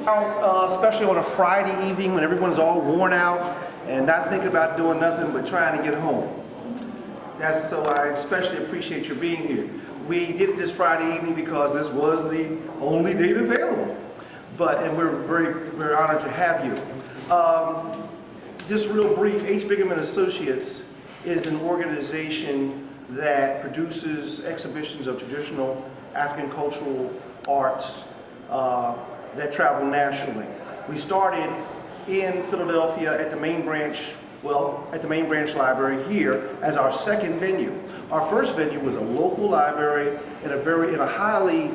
Especially on a Friday evening when everyone's all worn out and not thinking about doing nothing but trying to get home. So I especially appreciate your being here. We did it this Friday evening because this was the only date available. And we're very honored to have you. Just real brief, H. Bingham & Associates is an organization that produces exhibitions of traditional African cultural arts that travel nationally. We started in Philadelphia at the main branch, at the main branch library here as our second venue. Our first venue was a local library in a highly,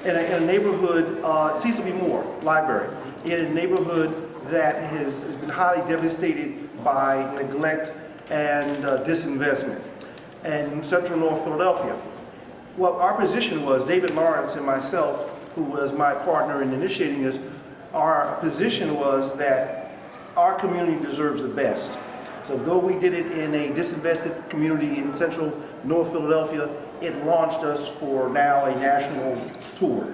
in a neighborhood, Cecil B. Moore Library, in a neighborhood that has been highly devastated by neglect and disinvestment in central North Philadelphia. Well, our position was, David Lawrence and myself, who was my partner in initiating this, our position was that our community deserves the best. So though we did it in a disinvested community in central North Philadelphia, it launched us for now a national tour.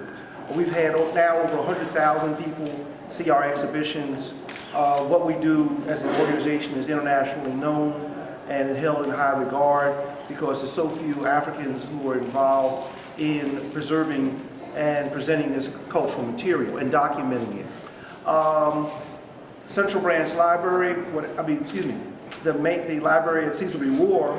We've had now over 100,000 people see our exhibitions. What we do as an organization is internationally known and held in high regard because there's so few Africans who are involved in preserving and presenting this cultural material and documenting it. Central Branch Library, the library at Cecil B. Moore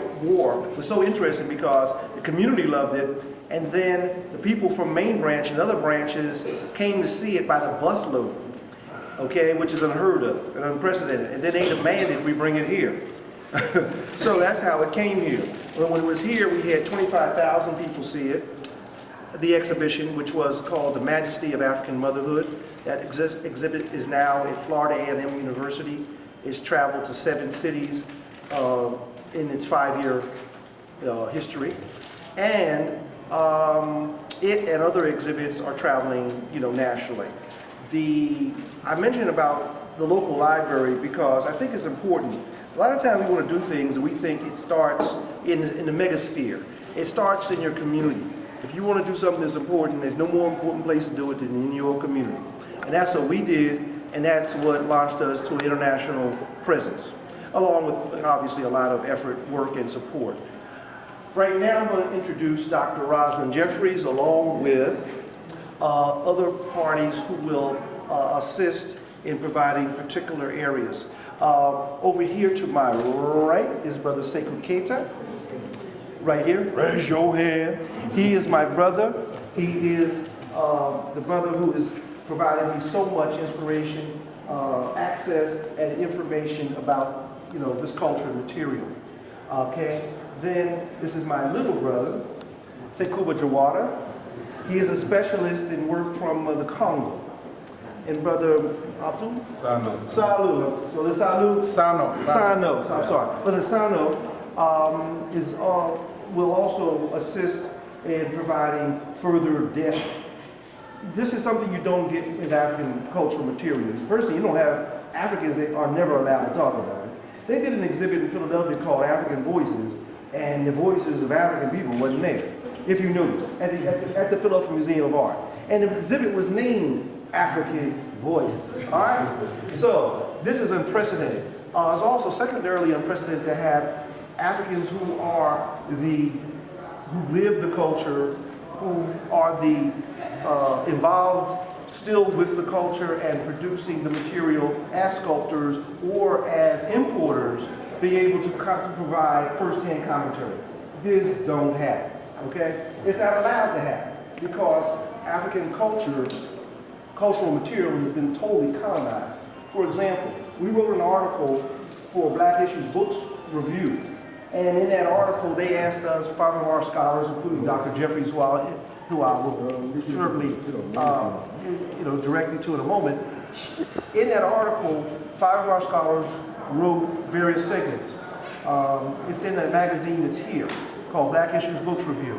was so interesting because the community loved it, and then the people from Main Branch and other branches came to see it by the busload, okay, which is unheard of and unprecedented, and then they demanded we bring it here. So that's how it came here. When it was here, we had 25,000 people see it. The exhibition, which was called The Majesty of African Motherhood, that exhibit is now at Florida A&M University. It's traveled to 7 cities in its 5-year history. And it and other exhibits are traveling, nationally. I mentioned about the local library because I think it's important. A lot of times we want to do things and we think it starts in the megasphere. It starts in your community. If you want to do something that's important, there's no more important place to do it than in your community. And that's what we did, and that's what launched us to an international presence, along with obviously a lot of effort, work, and support. Right now I'm going to introduce Dr. Rosalind Jeffries along with other parties who will assist in providing particular areas. Over here to my right is Brother Sekou Keita. Right here, raise your hand. He is my brother. He is the brother who is providing me so much inspiration, access, and information about this culture and material. Okay. Then this is my little brother, Sekuba Jawada. He is a specialist in work from the Congo. And Brother Abdul? Sano. Salu. So the Salu? Sano. I'm sorry. Brother Sano will also assist in providing further depth. This is something you don't get in African cultural materials. Firstly, you don't have Africans that are never allowed to talk about it. They did an exhibit in Philadelphia called African Voices, and the voices of African people wasn't there, if you notice, at the Philadelphia Museum of Art. And the exhibit was named African Voices, all right? So this is unprecedented. It's also secondarily unprecedented to have Africans who live the culture, who are involved still with the culture and producing the material as sculptors or as importers, be able to provide first-hand commentary. This don't happen, okay? It's not allowed to happen because African cultural material has been totally colonized. For example, we wrote an article for Black Issues Books Review, and in that article they asked us, 5 of our scholars, including Dr. Jeffries, who I will shortly directly to in a moment. In that article, 5 of our scholars wrote various segments. It's in a magazine that's here called Black Issues Books Review.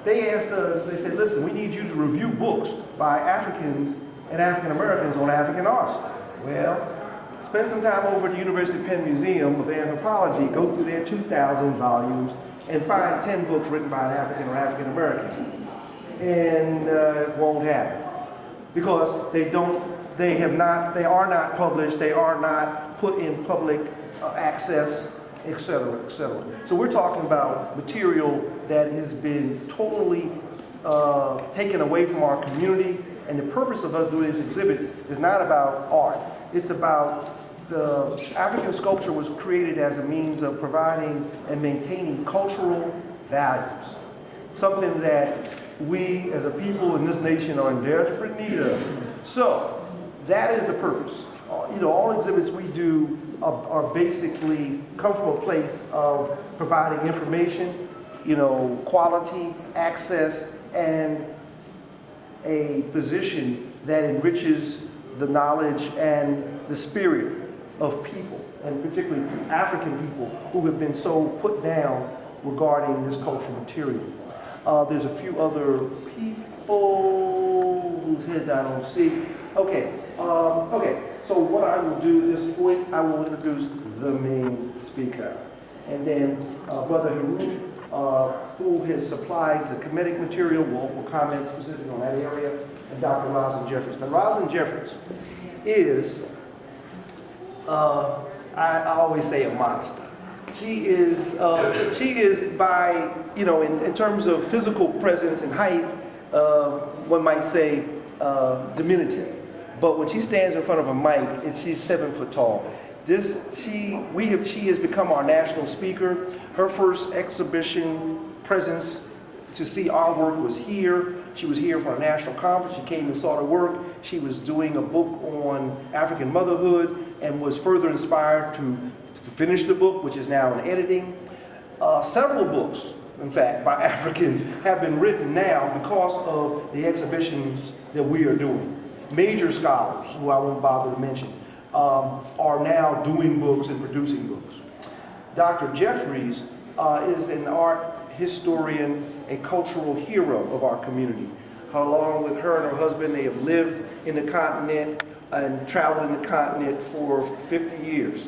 They asked us, they said, listen, we need you to review books by Africans and African Americans on African arts. Well, spend some time over at the University of Penn Museum of Anthropology, go through their 2,000 volumes, and find 10 books written by an African or African American. and it won't happen because they are not published, they are not put in public access, etc., etc. So we're talking about material that has been totally taken away from our community, and the purpose of us doing these exhibits is not about art. It's about the African sculpture was created as a means of providing and maintaining cultural values, something that we as a people in this nation are in desperate need of. So that is the purpose. All exhibits we do are basically come from a place of providing information, quality, access, and a position that enriches the knowledge and the spirit of people, and particularly African people who have been so put down regarding this cultural material. There's a few other people whose heads I don't see. Okay, so what I will do at this point, I will introduce the main speaker. And then Brother Herman, who has supplied the comedic material, will comment specifically on that area, and Dr. Rosalind Jeffries. Now, Rosalind Jeffries is, I always say, a monster. She is by, in terms of physical presence and height, one might say diminutive. But when she stands in front of a mic, she's 7 foot tall. She has become our national speaker. Her first exhibition presence to see our work was here. She was here for a national conference. She came and saw the work. She was doing a book on African motherhood and was further inspired to finish the book, which is now in editing. Several books, in fact, by Africans have been written now because of the exhibitions that we are doing. Major scholars, who I won't bother to mention, are now doing books and producing books. Dr. Jeffries is an art historian, a cultural hero of our community. Along with her and her husband, they have lived in the continent and traveled in the continent for 50 years.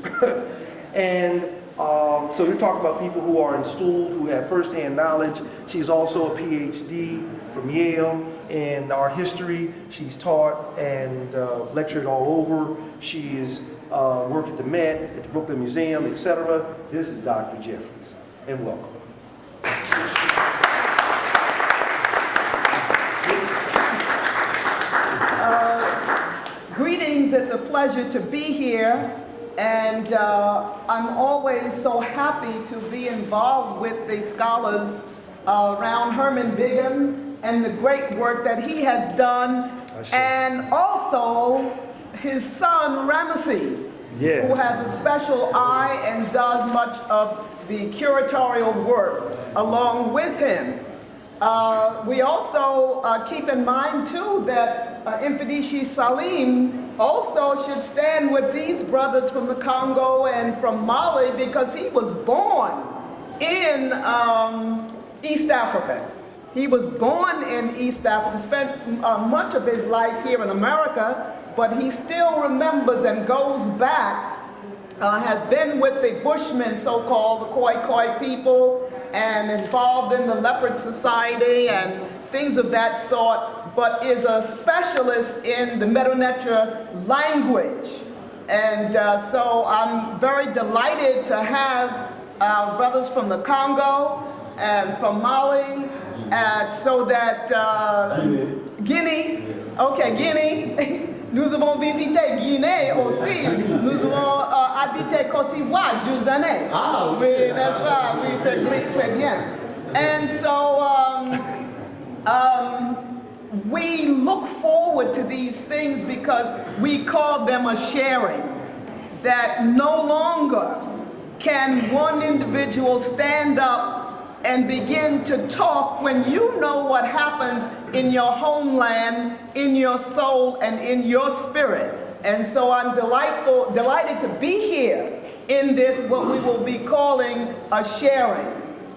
And so we're talking about people who are installed, who have firsthand knowledge. She's also a PhD from Yale in art history. She's taught and lectured all over. She's worked at the Met, at the Brooklyn Museum, etc. This is Dr. Jeffries, and welcome. Greetings, it's a pleasure to be here, and I'm always so happy to be involved with the scholars around Herman Bigham and the great work that he has done, and also his son Ramesses, who has a special eye and does much of the curatorial work along with him. We also keep in mind too that Mfadishi Salim also should stand with these brothers from the Congo and from Mali, because he was born in East Africa. He was born in East Africa, spent much of his life here in America, but he still remembers and goes back, has been with the Bushmen, so-called, the Khoi people, and involved in the Leopard Society and things of that sort, but is a specialist in the Medo-Netra language. And so I'm very delighted to have brothers from the Congo and from Mali, so that Guinea, okay, Guinée, nous avons visité Guinée aussi, nous avons habité Côte d'Ivoire 12 années. Ah, oui, n'est-ce pas? Oui, c'est bien. And so we look forward to these things because we call them a sharing, that no longer can one individual stand up and begin to talk when you know what happens in your homeland, in your soul, and in your spirit. And so I'm delighted to be here in this, what we will be calling a sharing.